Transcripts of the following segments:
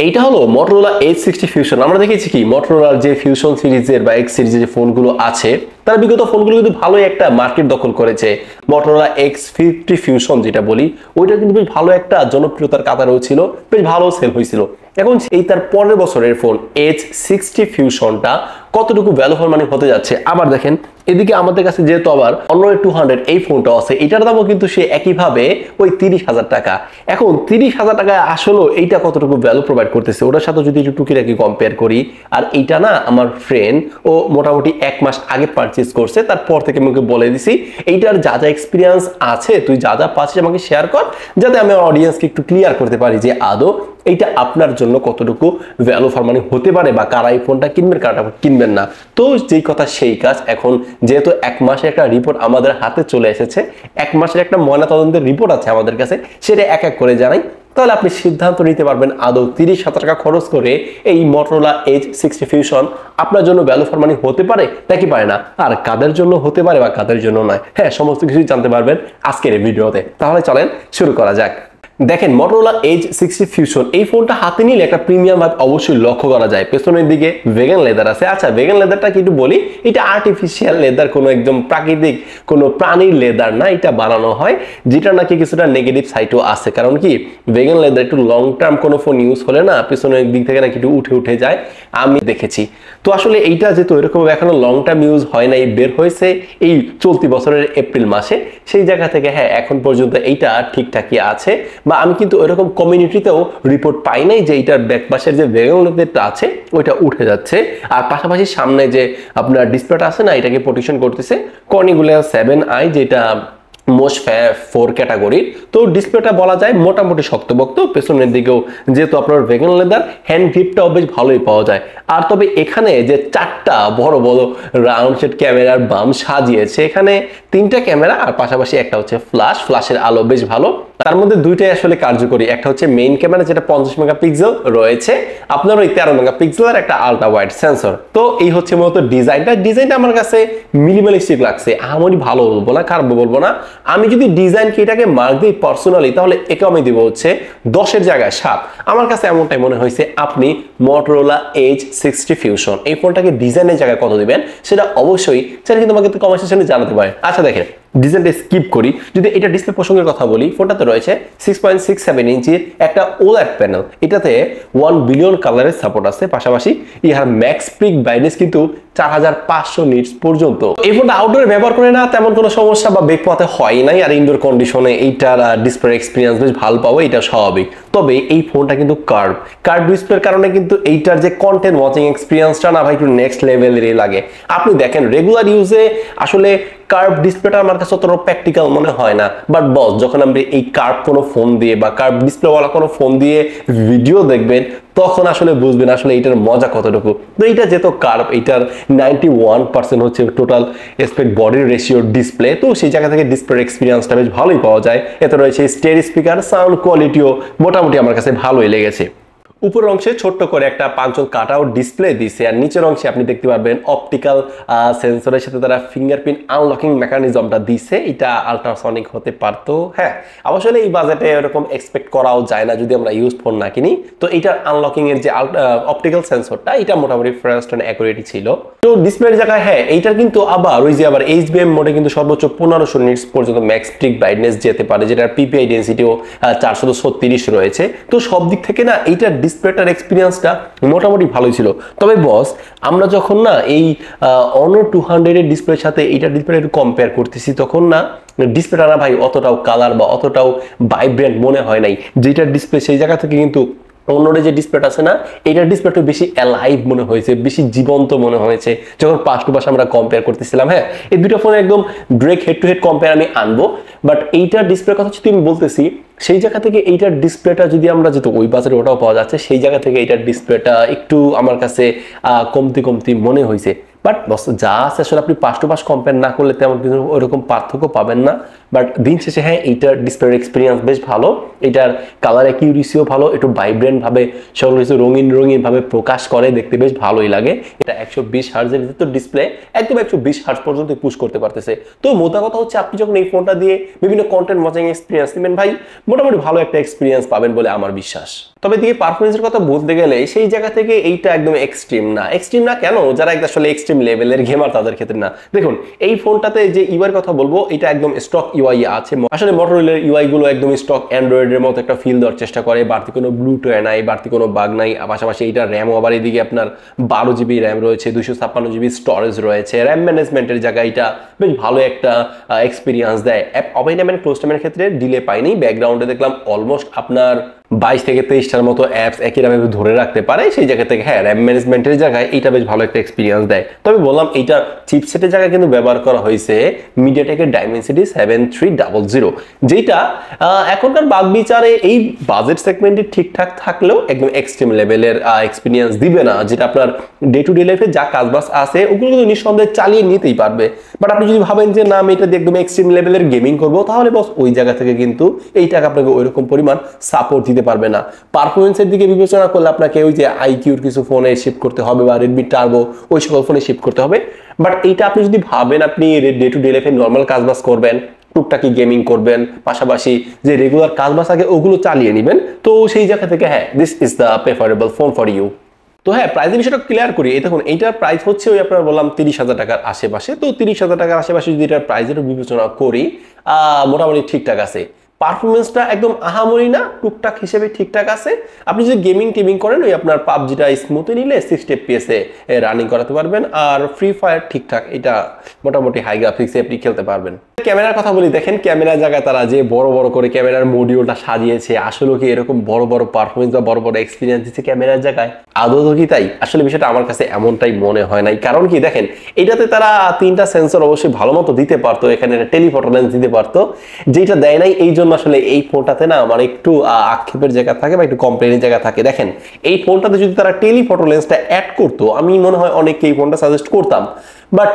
এইটা হলো Motorola Edge 60 Fusion। আমরা দেখেছি কি Motorola যে Fusion সিরিজের বা X সিরিজের যে ফোনগুলো আছে তার বিগত ফোনগুলো কিন্তু ভালোই একটা মার্কেট দখল করেছে। Motorola X50 Fusion যেটা বলি ওইটা কিন্তু বেশ ভালো একটা জনপ্রিয়তার কাতারেও ছিল, বেশ ভালো সেল হয়েছিল। এখন এই তার পরের বছরের ফোন Edge 60 Fusionটা কতটুকু ভ্যালু ফর মানি হতে যাচ্ছে। আবার দেখেন এদিকে আমাদের কাছে যেহেতু আবার Honor 200 এই ফোনটা আছে, এটার দামও কিন্তু সে একইভাবে ওই 30,000 টাকা। এখন 30,000 টাকায় আসলে এইটা কতটুকু ভ্যালু প্রোভাইড করতেছে ওটার সাথে যদি একটু টুকিটাকি কম্পেয়ার করি। আর এইটা না আমার ফ্রেন্ড ও মোটামুটি 1 মাস আগে পারচেজ করছে, তারপর থেকে আমাকে বলে দিছি এইটার যা যা এক্সপিরিয়েন্স আছে তুই যা যা পাচ্ছিস আমাকে শেয়ার কর, যাতে আমি আমার অডিয়েন্সকে একটু ক্লিয়ার করতে পারি যে আদৌ এইটা আপনার জন্য কতটুকু ভ্যালু ফর মানি হতে পারে বা কারা এই ফোনটা কিনবেন কারা কিনবেন না। তো যেই কথা সেই কাজ। এখন যেহেতু 1 মাসের একটা রিপোর্ট আমাদের হাতে চলে এসেছে, 1 মাসের একটা ময়নাতদন্তের রিপোর্ট আছে আমাদের কাছে, সেটা এক এক করে জানাই, তাহলে আপনি সিদ্ধান্ত নিতে পারবেন আদৌ 30,000 টাকা খরচ করে এই Motorola Edge 60 Fusion আপনার জন্য ভ্যালু ফর মানি হতে পারে নাকি পারে না, আর কাদের জন্য হতে পারে বা কাদের জন্য নয়। হ্যাঁ, সমস্ত কিছুই জানতে পারবেন আজকের এই ভিডিওতে। তাহলে চলেন শুরু করা যাক। দেখেন Motorola Edge 60 Fusion এই ফোনটা হাতে নিলে একটা প্রিমিয়াম ভাব অবশ্যই লক্ষ্য করা যায়। পেছনের দিকে ভেগান লেদার আছে। আচ্ছা, ভেগান লেদারটা কি একটু বলি, এটা আর্টিফিশিয়াল লেদার, কোনো একদম প্রাকৃতিক কোনো প্রাণীর লেদার না, এটা বানানো হয়, যেটা নাকি কিছুটা নেগেটিভ সাইডও আছে। কারণ কি ভেগান লেদার একটু লং টার্ম কোনো ফোন ইউজ হলে না পেছনের দিক থেকে নাকি একটু উঠে যায়, আমি দেখেছি। তো আসলে এইটা যেহেতু এরকম এখনো লং টার্ম ইউজ হয় নাই, বের হয়েছে এই চলতি বছরের এপ্রিল মাসে, সেই জায়গা থেকে হ্যাঁ এখন পর্যন্ত এইটা ঠিকঠাকই আছে। বা আমি কিন্তু ওইরকম কমিউনিটিতেও রিপোর্ট পাই নাই যে এইটার ব্যাকপাশের যে ভেগানলেদারটা আছে ওইটা উঠে যাচ্ছে। আর পাশাপাশি সামনে যে আপনার ডিসপ্লেটা আছে না, এটাকে প্রোটেকশন করতেছে Corningula 7i, যেটা মোস্ট 4 ক্যাটাগরির। তো ডিসপ্লেটা বলা যায় মোটামুটি শক্তপোক্ত, পেছনের দিকেও যেহেতু আপনার ভেগান লেদার, হ্যান্ড গ্রিপটাও বেশ ভালোই পাওয়া যায়। আর তবে এখানে যে 4টা বড় বড় রাউন্ড শেড ক্যামেরার বাম সাজিয়েছে, এখানে 3টা ক্যামেরা আর পাশাপাশি একটা হচ্ছে ফ্ল্যাশের আলো বেশ ভালো। তার মধ্যে দুইটাই আসলে কার্যকরী। একটা হচ্ছে মেইন ক্যামেরা যেটা 50 মেগাপিক্সেল রয়েছে, আপনার ওই 13 মেগাপিক্সেল আর একটা আলট্রা ওয়াইড সেন্সর। তো এই হচ্ছে মূলত ডিজাইনটা আমার কাছে মিনিমালিস্টিক লাগছে, আহামরি ভালো বলবো না, খারাপ বলবো না। আমি যদি ডিজাইনকে এটাকে মার্ক দিই পার্সোনালি, তাহলে একে আমি দিব হচ্ছে 10-এর জায়গায় 7। আমার কাছে এমনটাই মনে হয়েছে। আপনি Motorola Edge 60 Fusion এই ফোনটাকে ডিজাইনের জায়গায় কত দিবেন সেটা অবশ্যই সেটা কিন্তু আমাকে কমেন্ট সেকশনে জানাতে পারেন। আচ্ছা দেখেন, ডিজাইনটা স্কিপ করি, যদি এটা ডিসপ্লে প্রসঙ্গের কথা বলি, ফোনটাতে রয়েছে 6.67 ইঞ্চির একটা OLED প্যানেল, এটাতে 1 বিলিয়ন কালারের সাপোর্ট আছে। পাশাপাশি ইহার ম্যাক্স পিক ব্রাইটনেস কিন্তু 4500 নিটস পর্যন্ত। এই ফোনটা আউটডোরে ব্যবহার করে না তেমন কোনো সমস্যা বা বেগ পথে হয় নাই, আর ইনডোর কন্ডিশনে এইটার ডিসপ্লে এক্সপিরিয়েন্স বেশ ভালো পাবো, এটা স্বাভাবিক। তবে এই ফোনটা কিন্তু কার্ভ ডিসপ্লের কারণে কিন্তু এইটার যে কন্টেন্ট ওয়াচিং এক্সপিরিয়েন্সটা না ভাই একটু নেক্সট লেভেলেরই লাগে। আপনি দেখেন রেগুলার ইউজে আসলে কার্ভ ডিসপ্লেটা আমার কাছে অতটা প্র্যাকটিক্যাল মনে হয় না, বাট বস যখন আপনি এই কার্ভ কোনো ফোন দিয়ে বা কার্ভ ডিসপ্লেওয়ালা কোনো ফোন দিয়ে ভিডিও দেখবেন, তখন আসলে বুঝবেন আসলে এইটার মজা কতটুকু। তো এইটা যেহেতু কার্ভ, এইটার 91% হচ্ছে টোটাল এসপেক্ট বডির রেশিও ডিসপ্লে, তো সেই জায়গা থেকে ডিসপ্লের এক্সপিরিয়েন্সটা বেশ ভালোই পাওয়া যায়। এতে রয়েছে স্টেরিও স্পিকার, সাউন্ড কোয়ালিটিও মোটামুটি আমার কাছে ভালোই লেগেছে। উপরের অংশে ছোট্ট করে একটা পাঁচল কাটআউট ডিসপ্লে দিয়েছে, আর নিচের অংশে আপনি দেখতে পারবেন অপটিক্যাল সেন্সরের সাথে তারা ফিঙ্গারপ্রিন্ট আনলকিং মেকানিজমটা দিয়েছে। এটা আলট্রাসনিক হতে পারতো, হ্যাঁ আসলে এই বাজেটে এরকম এক্সপেক্ট করাও যায় না যদি আমরা ইউজ ফোন না কিনি। তো এইটার আনলকিং এর যে অপটিক্যাল সেন্সরটা, এটা মোটামুটি ফাস্ট এন্ড অ্যাকুরেটই ছিল। তো ডিসপ্লের জায়গায় হ্যাঁ এইটার কিন্তু আবার ওই যে আবার HBM মোডে কিন্তু সর্বোচ্চ 1500 নিটস পর্যন্ত ম্যাক্স পিক ব্রাইটনেস যেতে পারে, যেটার PPI ডেনসিটিও 436 রয়েছে। তো সব দিক থেকে না এইটার ডিসপ্লেটার এক্সপিরিয়েন্সটা মোটামুটি ভালোই ছিল। তবে বস আমরা যখন না এই Honor 200 এর ডিসপ্লের সাথে এইটার ডিসপ্লে একটু কম্পেয়ার করতেছি, তখন না ডিসপ্লেটা না ভাই অতটাও কালার বা অতটাও ভাইব্রেন্ট মনে হয় নাই। যেটার ডিসপ্লে সেই জায়গা থেকে কিন্তু অন্যরে যে ডিসপ্লেটা আছে না, এইটার ডিসপ্লেটা বেশি অ্যালাইভ মনে হয়েছে, বেশি জীবন্ত মনে হয়েছে যখন পাশ টু পাশ আমরা কম্পেয়ার করতেছিলাম। হ্যাঁ এই দুটো ফোনে একদম direct head to head compare আমি আনবো, বাট এইটার ডিসপ্লের কথা যদি আমি বলতেছি, সেই জায়গা থেকে এইটার ডিসপ্লেটা যদি আমরা যেহেতু ওই বাজারে ওটাও পাওয়া যাচ্ছে, সেই জায়গা থেকে এইটার ডিসপ্লেটা একটু আমার কাছে কমতি মনে হয়েছে। বাট যা আছে আসলে আপনি পাশ টু পাশ কম্পেয়ার না করলে তেমন কিন্তু ওইরকম পার্থক্য পাবেন না। বাট দিন শেষে হ্যাঁ এইটার ডিসপ্লের এক্সপিরিয়েন্স বেশ ভালো, এটার কালার অ্যাকিউরেসিও ভালো, একটু ভাইব্রেন্ট ভাবে সকল কিছু রঙিন রঙিন ভাবে প্রকাশ করে, দেখতে বেশ ভালোই লাগে। এটা 120 হার্টজের তো ডিসপ্লে একদম 120 হার্টজ পর্যন্ত পুশ করতে পারতেছে। তো মোটা কথা হচ্ছে আপনি যখন এই ফোনটা দিয়ে বিভিন্ন কন্টেন্ট ওয়াচিং এক্সপিরিয়েন্স নেবেন ভাই, মোটামুটি ভালো একটা এক্সপিরিয়েন্স পাবেন বলে আমার বিশ্বাস। তবে দিকে পারফরমেন্সের কথা বলতে গেলে সেই জায়গা থেকে এইটা একদম এক্সট্রিম না। এক্সট্রিম না কেন, যারা আসলে এক্সট্রিম লেভেলের গেমার তাদের ক্ষেত্রে না। দেখুন এই ফোনটাতে যে ইউআই কথা বলবো, এটা একদম স্টক ইউআই আছে। আসলে মোটরোলার ইউআই গুলো একদম স্টক অ্যান্ড্রয়েডের মতো একটা ফিল দেওয়ার চেষ্টা করে, বাড়তি কোনো ব্লুটুথ নাই, বাড়তি কোনো বাগ নাই। পাশাপাশি এটা র্যামও আবার এদিকে আপনার 12 জিবি র্যাম রয়েছে, 256 জিবি স্টোরেজ রয়েছে। র্যাম ম্যানেজমেন্টের জায়গায় এটা বেশ ভালো একটা এক্সপিরিয়েন্স দেয়। App open time and close টাইমের ক্ষেত্রে ডিলে পাইনি, ব্যাকগ্রাউন্ডে দেখলাম অলমোস্ট আপনার 22 থেকে 23টার মতো অ্যাপস একই রামে ধরে রাখতে পারে। সেই জায়গা থেকে হ্যাঁ র্যাম ম্যানেজমেন্টের জায়গায় এটা বেশ ভালো একটা এক্সপিরিয়েন্স দেয়। তবে বললাম এইটার চিপসেটের জায়গায় কিন্তু ব্যবহার করা হয়েছে মিডিয়াটেকের ডাইমেনসিটি 7300, যেটা এখনকার বাগ বিচারে এই বাজেট সেগমেন্টে ঠিকঠাক থাকলেও একদম এক্সট্রিম লেভেলের এক্সপিরিয়েন্স দিবে না। যেটা আপনার ডে টু ডে লাইফে যা কাজবাজ আছে ওগুলো কিন্তু নিঃসন্দেহে চালিয়ে নিতেই পারবে। বাট আপনি যদি ভাবেন যে না আমি এটা দিয়ে একদম এক্সট্রিম লেভেলের গেমিং করবো, তাহলে বস ওই জায়গা থেকে কিন্তু এই টাকা আপনাকে ওইরকম পরিমাণ সাপোর্ট দিতে পারবে না। পারফরমেন্সের দিকে বিবেচনা করলে আপনাকে ওই যে আইকিউর কিছু ফোনে শিফট করতে হবে বা রেডমি টার্বো ওই সকল ফোনে শিফট করতে হবে। বাট এইটা আপনি যদি ভাবেন আপনি ডে টু ডে লাইফে নর্মাল কাজবাজ করবেন, টুকটাকি গেমিং করবেন, পাশাপাশি যে রেগুলার কাজবাজ আগে ওগুলো চালিয়ে নেবেন, তো সেই জায়গা থেকে হ্যাঁ this is the preferable phone for you. তো হ্যাঁ প্রাইসের বিষয়টা ক্লিয়ার করি। এই দেখুন এইটার প্রাইস হচ্ছে ওই আপনার বললাম 30,000 টাকার আশেপাশে। তো 30,000 টাকার আশেপাশে যদি এটার প্রাইসের বিবেচনা করি মোটামুটি ঠিকঠাক আছে। পারফরমেন্সটা একদম আহামরি না, টুকটাক হিসেবে ঠিকঠাক আছে। আপনি যদি গেমিং করেন ওই আপনার পাবজিটা স্মুথে নিলে 60 FPS এ রানিং করাতে পারবেন। আর ফ্রি ফায়ার ঠিকঠাক, এটা মোটামুটি হাই গ্রাফিক্সে আপনি খেলতে পারবেন। ক্যামেরার কথা বলি, দেখেন ক্যামেরার জায়গায় তারা যে বড় বড় করে ক্যামেরার মডিউলটা সাজিয়েছে, আসলে কি এরকম বড় বড় পারফরমেন্স বা বড় বড় এক্সপিরিয়েন্স দিচ্ছে ক্যামেরার জায়গায়? আদৌ কি তাই? আসলে বিষয়টা আমার কাছে এমনটাই মনে হয় নাই। কারণ কি দেখেন এটাতে তারা 3টা সেন্সর অবশ্যই ভালো মতো দিতে পারতো, এখানে টেলিফটো লেন্স দিতে পারতো, যেটা দেয় নাই। এই জন্য আসলে এই ফোনটাতে না আমার একটু আক্ষেপের জায়গা থাকে বা একটু কমপ্লেনের জায়গা থাকে। দেখেন এই ফোনটাতে যদি তারা টেলিফটো লেন্সটা অ্যাড করতো, আমি মনে হয় অনেককে এই ফোনটা সাজেস্ট করতাম। বাট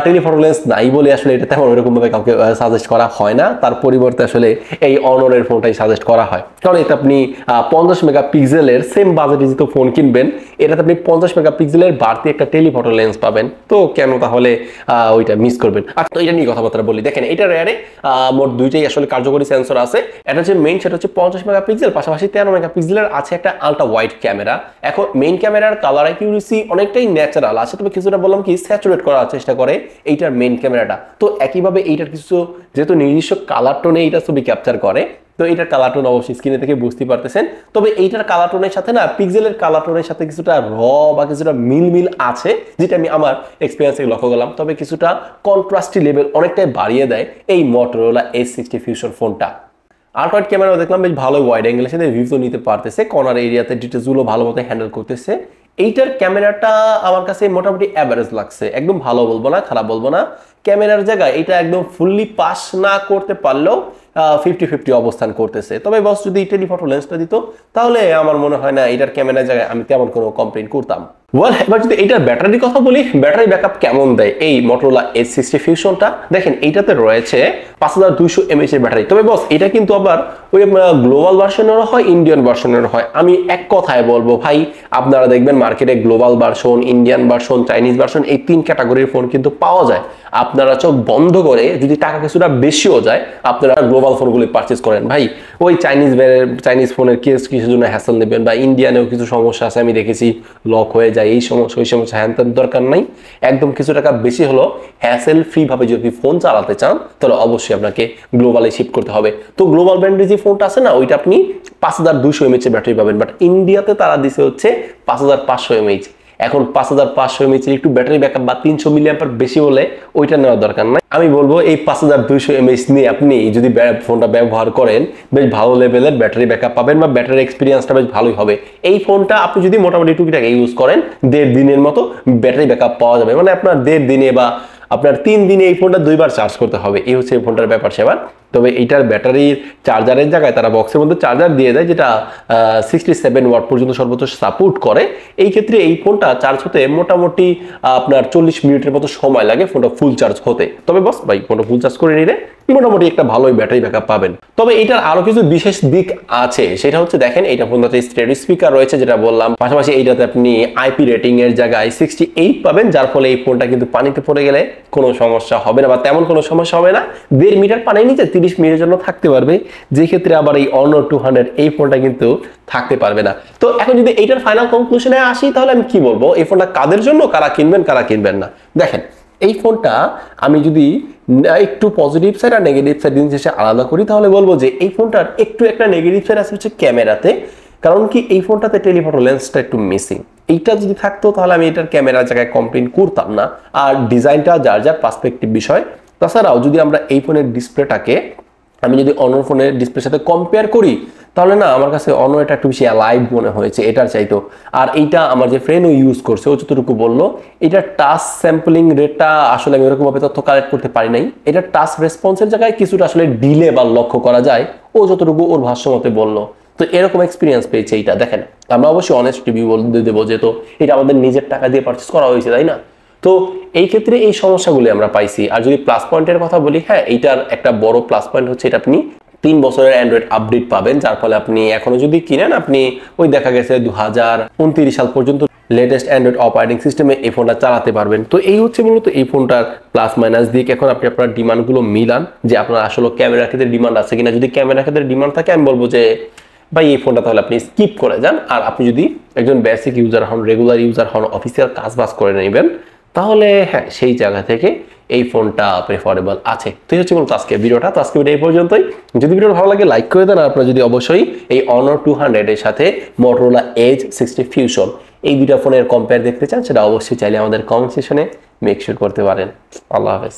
টেলিফটো লেন্স নাই বলে আসলে এটা তেমন ওইরকম ভাবে কাউকে সাজেস্ট করা হয় না। তার পরিবর্তে আসলে এই অনরের ফোনটাই সাজেস্ট করা হয়। কারণ এটা আপনি 50 মেগাপিক্সেলের সেম বাজেটে যেহেতু ফোন কিনবেন, এটাতে আপনি 50 মেগাপিক্সেলের বাড়তি একটা টেলিফটো লেন্স পাবেন। তো কেন তাহলে ওইটা মিস করবেন? তো এটা নিয়ে কথাবার্তা বলি। দেখেন এটা রেয়ারে মোট দুইটাই আসলে কার্যকরী সেন্সর আছে। এটা হচ্ছে মেইন, সেটা হচ্ছে 50 মেগাপিক্সেল, পাশাপাশি 13 মেগাপিক্সেলের আছে একটা আলট্রা ওয়াইড ক্যামেরা। এখন মেইন ক্যামেরার কালার অ্যাকিউরেসি অনেকটাই ন্যাচারাল আছে, তবে কিছুটা বললাম কি স্যাচুরেট করার চেষ্টা করে এইটার মেইন ক্যামেরাটা। তো একইভাবে এইটার কিছু যেহেতু নির্দিষ্ট কালার টোনে এইটা ছবি ক্যাপচার করে, তো এইটার কালার টোন অবশ্যই স্ক্রিনে থেকে বুঝতে পারতেছেন। তবে এইটার কালার টোনের সাথে না পিক্সেলের কালার টোনের সাথে কিছুটা বা কিছুটা মিল আছে, যেটা আমি আমার এক্সপিরিয়েন্স থেকে লক্ষ্য করলাম। তবে কিছুটা কন্ট্রাস্টি লেভেল অনেকটাই বাড়িয়ে দেয় এই Motorola H60 Fusion ফোনটা। আল্ট্রাওয়াইড ক্যামেরা দেখলাম বেশ ভালো ওয়াইড অ্যাঙ্গেলের সাথে ভিউ নিতে পারতেছে, কর্নার এরিয়াতে ডিটেলসগুলো ভালো মতো হ্যান্ডেল করতেছে। এইটার ক্যামেরাটা আমার কাছে মোটামুটি অ্যাভারেজ লাগছে, একদম ভালো বলবো না, খারাপ বলবো না। ক্যামেরার জায়গায় এটা একদম ফুললি পাস না করতে পারলেও 50-50 অবস্থান করতেছে। তবে বস যদি টেলিফটো লেন্সটা দিত তাহলে আমার মনে হয় না এটার ক্যামেরার জায়গায় আমি তেমন কোনো কমপ্লেইন করতাম। এবার যদি এইটার ব্যাটারির কথা বলি, ব্যাটারি ব্যাকআপ কেমন দেয় এই Motorola H60 Fusionটা? দেখেন এইটাতে রয়েছে 5200 mAh এর ব্যাটারি। তবে বস এটা কিন্তু আবার ওই গ্লোবাল ভার্সনেরও হয়, ইন্ডিয়ান ভার্সনেরও হয়। আমি এক কথায় বলবো ভাই, আপনারা দেখবেন মার্কেটে global version, Indian version, Chinese version এই 3 ক্যাটাগরির ফোন কিন্তু পাওয়া যায়। আপনারা চোখ বন্ধ করে যদি টাকা কিছুটা বেশিও যায় আপনারা গ্লোবাল ফোনগুলি পারচেজ করেন ভাই। ওই চাইনিজ ফোনের কিছুর জন্য হ্যাসেল নেবেন, বা ইন্ডিয়ানেও কিছু সমস্যা আছে আমি দেখেছি, লক হয়ে যায়, এই সমস্যা ওই সমস্যা, হ্যান দরকার নাই। একদম কিছু টাকা বেশি হলো হ্যাসেল ফ্রি ভাবে যদি ফোন চালাতে চান তাহলে অবশ্যই আপনাকে গ্লোবালে শিফট করতে হবে। তো গ্লোবাল ব্র্যান্ডের যে ফোনটা আছে না, ওইটা আপনি 5200 mAh এর ব্যাটারি পাবেন। বাট ইন্ডিয়াতে তারা দিছে হচ্ছে 5500 mAh। এখন 5500 mAh একটু ব্যাটারি ব্যাকআপ বা 300 মিলিঅ্যাম্পিয়ার বেশি হলে ওইটা নেওয়ার দরকার নাই। আমি বলবো এই 5200 mAh নিয়ে আপনি যদি ফোনটা ব্যবহার করেন বেশ ভালো লেভেলের ব্যাটারি ব্যাকআপ পাবেন, বা ব্যাটারি এক্সপিরিয়েন্সটা বেশ ভালোই হবে। এই ফোনটা আপনি যদি মোটামুটি টুকিটাক ইউজ করেন 1.5 দিনের মতো ব্যাটারি ব্যাকআপ পাওয়া যাবে। মানে আপনার 1.5 দিনে বা আপনার 3 দিনে এই ফোনটা 2বার চার্জ করতে হবে, এই হচ্ছে এই ফোনটার ব্যাপার সেবার। তবে এইটার ব্যাটারির চার্জারের জায়গায় তারা বক্সের মধ্যে চার্জার দিয়ে দেয়, যেটা 67 ওয়াট পর্যন্ত সর্বোচ্চ সাপোর্ট করে। এই ক্ষেত্রে এই ফোনটা চার্জ হতে মোটামুটি আপনার 40 মিনিটের মতো সময় লাগে ফোনটা ফুল চার্জ হতে। তবে বস ভাই ফোনটা ফুল চার্জ করে নিলে মোটামুটি একটা ভালোই ব্যাটারি ব্যাকআপ পাবেন। তবে এটার আরো কিছু বিশেষ দিক আছে, সেটা হচ্ছে দেখেন এইটা ফোনটাতে স্টেরিও স্পিকার রয়েছে যেটা বললাম, পাশাপাশি এইটাতে আপনি আইপি রেটিং এর জায়গায় 68 পাবেন, যার ফলে এই ফোনটা কিন্তু পানিতে পড়ে গেলে কোনো সমস্যা হবে না বা তেমন কোনো সমস্যা হবে না। 1.5 মিটার পানির নিচে 30 মিনিটের জন্য থাকতে পারবে, যে ক্ষেত্রে আবার এই Honor 200 এই ফোনটা কিন্তু থাকতে পারবে না। তো এখন যদি এইটার ফাইনাল কনক্লুশনে আসি তাহলে আমি কি বলবো, এই ফোনটা কাদের জন্য, কারা কিনবেন কারা কিনবেন না। দেখেন এই ফোনটা আমি যদি একটু পজিটিভ সাইড আর নেগেটিভ সাইড দিন শেষে আলাদা করি তাহলে বলবো যে এই ফোনটার একটু একটা নেগেটিভ সাইড আছে হচ্ছে ক্যামেরাতে। কারণ কি এই ফোনটাতে টেলিফটো লেন্সটা একটু মিসিং, এইটা যদি থাকতো তাহলে আমি এটার ক্যামেরার জায়গায় কমপ্লেন করতাম না। আর ডিজাইনটা যার যার পার্সপেক্টিভ বিষয়। তাছাড়াও যদি আমরা এই ফোনের ডিসপ্লেটাকে আমি যদি অন্য ফোনের ডিসপ্লের সাথে কম্পেয়ার করি তাহলে না আমার কাছে অন্য এটা একটু বেশি অ্যালাইভ মনে হয়েছে এটার চাইতো। আর এইটা আমার যে ফ্রেন্ড ও ইউজ করছে ও যতটুকু বললো, এটা টাচ স্যাম্পলিং রেটটা আসলে আমি এরকমভাবে তথ্য কালেক্ট করতে পারি নাই। এটা টাচ রেসপন্সের জায়গায় কিছুটা আসলে ডিলে বা লক্ষ্য করা যায়, ও যতটুকু ওর ভাষ্য মতে বললো। তো এরকম এক্সপিরিয়েন্স পেয়েছে এইটা। দেখেন আমরা অবশ্যই অনেস্ট রিভিউ বলতে দেবো, যেহেতু এটা আমাদের নিজের টাকা দিয়ে পারচেস করা হয়েছে, তাই না? তো এই ক্ষেত্রে এই সমস্যাগুলি আমরা পাইছি। আর যদি প্লাস পয়েন্টের কথা বলি, হ্যাঁ এইটার একটা বড় প্লাস পয়েন্ট হচ্ছে এটা আপনি 3 বছরের অ্যান্ড্রয়েড আপডেট পাবেন, যার ফলে আপনি এখনো যদি কিনেন আপনি ওই দেখা গেছে 2029 সাল পর্যন্ত লেটেস্ট অ্যান্ড্রয়েড অপারেটিং সিস্টেমে এই ফোনটা চালাতে পারবেন। তো এই হচ্ছে মূলত এই ফোনটার প্লাস মাইনাস দিক। এখন আপনি আপনার ডিমান্ডগুলো মিলান যে আপনার আসলে ক্যামেরা ক্ষেত্রে ডিমান্ড আছে কিনা। যদি ক্যামেরা ক্ষেত্রে ডিমান্ড থাকে আমি বলবো যে ভাই এই ফোনটা তাহলে আপনি স্কিপ করে যান। আর আপনি যদি একজন বেসিক ইউজার হন, রেগুলার ইউজার হন, অফিসিয়াল কাজ বাজ করে নেবেন, তাহলে হ্যাঁ সেই জায়গা থেকে এই ফোনটা প্রেফারেবল আছে। তো এই হচ্ছে মূলত আজকে ভিডিওটা। তো আজকে ভিডিও এই পর্যন্তই। যদি ভিডিওটা ভালো লাগে লাইক করে দেন। আর আপনারা যদি অবশ্যই এই Honor 200 এর সাথে Motorola Edge 60 Fusion এই দুইটা ফোনের কম্পেয়ার দেখতে চান, সেটা অবশ্যই চাইলে আমাদের কমেন্ট সেকশনে মেক শিওর করতে পারেন। আল্লাহ হাফেজ।